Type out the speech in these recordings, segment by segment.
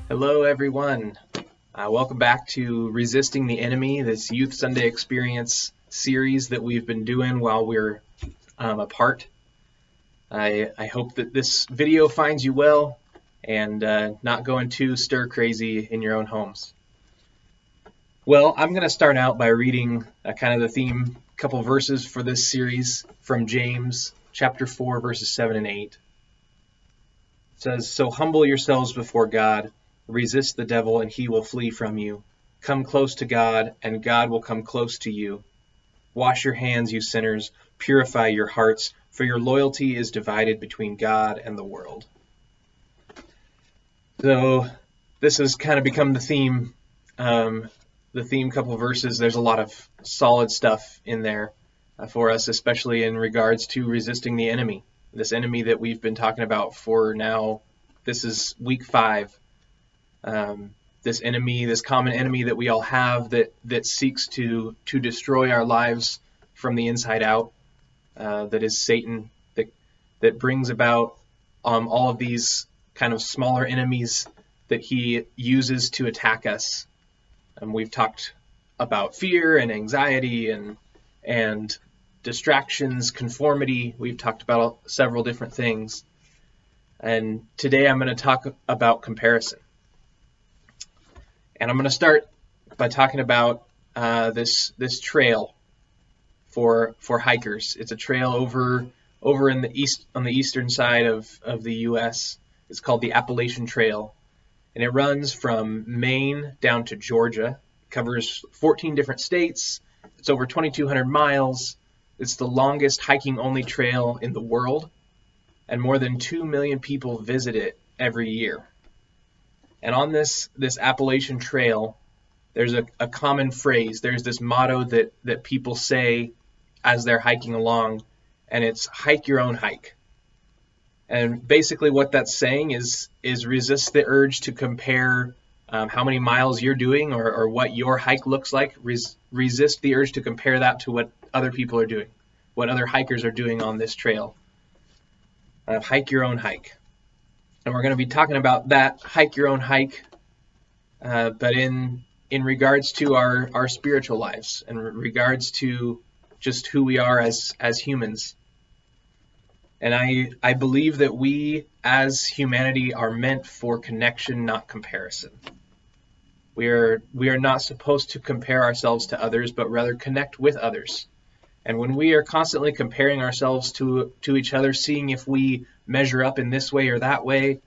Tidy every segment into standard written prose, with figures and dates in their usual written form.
Hello, everyone. Welcome back to Resisting the Enemy, this Youth Sunday Experience series that we've been doing while we're apart. I hope that this video finds you well and not going too stir-crazy in your own homes. Well, I'm going to start out by reading kind of the theme, couple verses for this series from James chapter 4, verses 7 and 8. It says, "So humble yourselves before God. Resist the devil, and he will flee from you. Come close to God, and God will come close to you. Wash your hands, you sinners. Purify your hearts, for your loyalty is divided between God and the world." So this has kind of become the theme couple of verses. There's a lot of solid stuff in there for us, especially in regards to resisting the enemy. This enemy that we've been talking about for now, this is week 5. This enemy, this common enemy that we all have that seeks to destroy our lives from the inside out, that is Satan, that brings about all of these kind of smaller enemies that he uses to attack us. We've talked about fear and anxiety and distractions, conformity. We've talked about several different things. And today I'm going to talk about comparison. And I'm going to start by talking about this trail for hikers. It's a trail over in the east, on the eastern side of the U.S. It's called the Appalachian Trail, and it runs from Maine down to Georgia. It covers 14 different states. It's over 2,200 miles. It's the longest hiking-only trail in the world, and more than 2 million people visit it every year. And on this Appalachian Trail, there's a common phrase. There's this motto that people say as they're hiking along, and it's hike your own hike. And basically what that's saying is resist the urge to compare how many miles you're doing or what your hike looks like. Resist the urge to compare that to what other people are doing, what other hikers are doing on this trail. Hike your own hike. And we're going to be talking about that hike your own hike, but in regards to our spiritual lives, and regards to just who we are as humans. And I believe that we as humanity are meant for connection, not comparison. We are not supposed to compare ourselves to others, but rather connect with others. And when we are constantly comparing ourselves to each other, seeing if we measure up in this way or that way,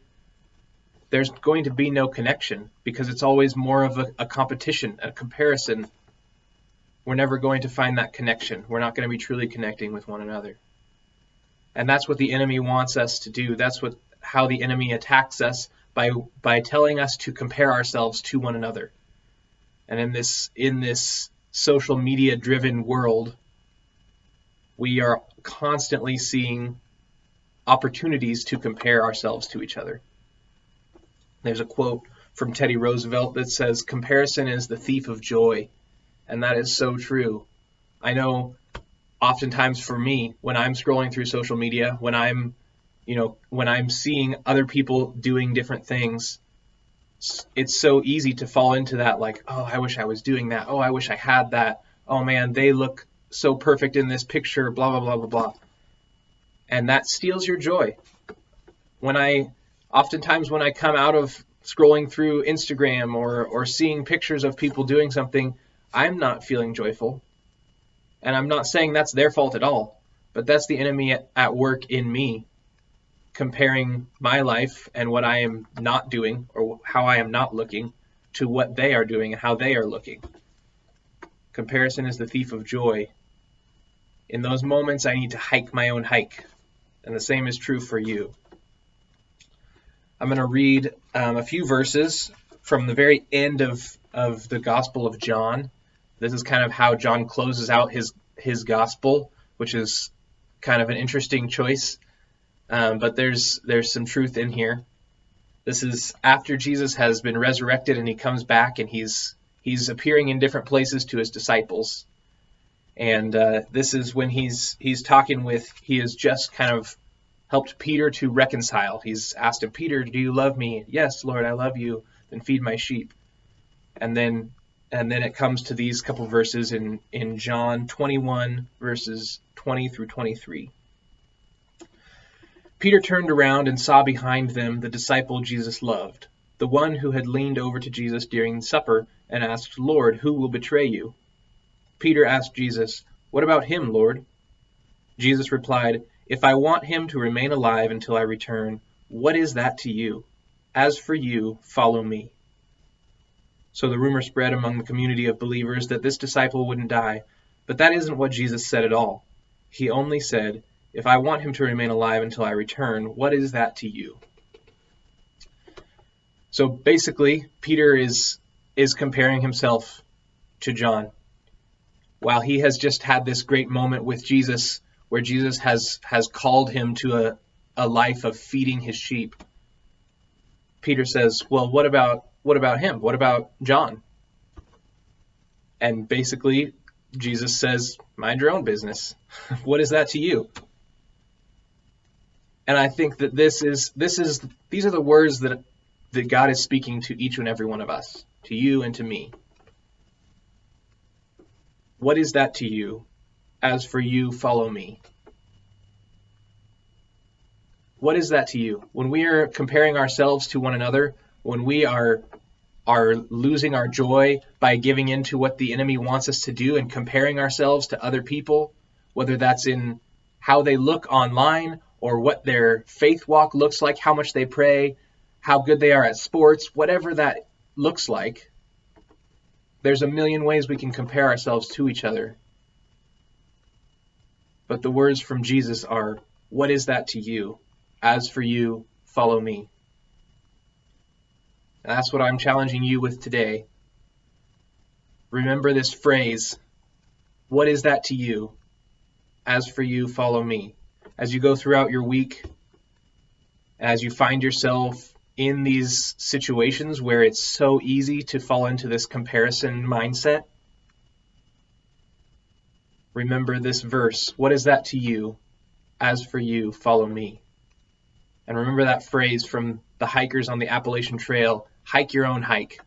there's going to be no connection, because it's always more of a competition, a comparison. We're never going to find that connection. We're not going to be truly connecting with one another. And that's what the enemy wants us to do. That's how the enemy attacks us, by telling us to compare ourselves to one another. And in this social media driven world, we are constantly seeing opportunities to compare ourselves to each other. There's a quote from Teddy Roosevelt that says, "Comparison is the thief of joy." And that is so true. I know oftentimes for me, when I'm scrolling through social media, when I'm seeing other people doing different things, it's so easy to fall into that, like, oh, I wish I was doing that. Oh, I wish I had that. Oh man, they look so perfect in this picture, blah, blah, blah, blah, blah. And that steals your joy. Oftentimes when I come out of scrolling through Instagram or seeing pictures of people doing something, I'm not feeling joyful. And I'm not saying that's their fault at all, but that's the enemy at work in me, comparing my life and what I am not doing or how I am not looking to what they are doing and how they are looking. Comparison is the thief of joy. In those moments, I need to hike my own hike. And the same is true for you. I'm going to read a few verses from the very end of the Gospel of John. This is kind of how John closes out his gospel, which is kind of an interesting choice. But there's some truth in here. This is after Jesus has been resurrected and he comes back, and he's appearing in different places to his disciples. And this is when he's talking with, he has just kind of helped Peter to reconcile. He's asked him, Peter, do you love me? Yes, Lord, I love you. and feed my sheep. And then it comes to these couple verses in John 21, verses 20 through 23. Peter turned around and saw behind them the disciple Jesus loved, the one who had leaned over to Jesus during supper and asked, "Lord, who will betray you?" Peter asked Jesus, "What about him, Lord?" Jesus replied, "If I want him to remain alive until I return, what is that to you? As for you, follow me." So the rumor spread among the community of believers that this disciple wouldn't die, but that isn't what Jesus said at all. He only said, "If I want him to remain alive until I return, what is that to you?" So basically, Peter is comparing himself to John. While he has just had this great moment with Jesus, where Jesus has called him to a life of feeding his sheep, Peter says, "Well, what about him? What about John?" And basically, Jesus says, "Mind your own business. What is that to you?" And I think that these are the words that God is speaking to each and every one of us, to you and to me. What is that to you? As for you, follow me. What is that to you? When we are comparing ourselves to one another, when we are losing our joy by giving in to what the enemy wants us to do and comparing ourselves to other people, whether that's in how they look online or what their faith walk looks like, how much they pray, how good they are at sports, whatever that looks like, there's a million ways we can compare ourselves to each other. But the words from Jesus are, "What is that to you? As for you, follow me." And that's what I'm challenging you with today. Remember this phrase, "What is that to you? As for you, follow me." As you go throughout your week, as you find yourself in these situations where it's so easy to fall into this comparison mindset, remember this verse, "What is that to you? As for you, follow me." And remember that phrase from the hikers on the Appalachian Trail, "Hike your own hike."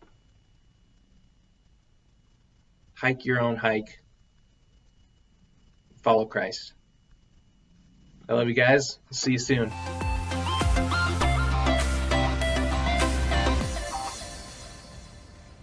Hike your own hike. Follow Christ. I love you guys. See you soon.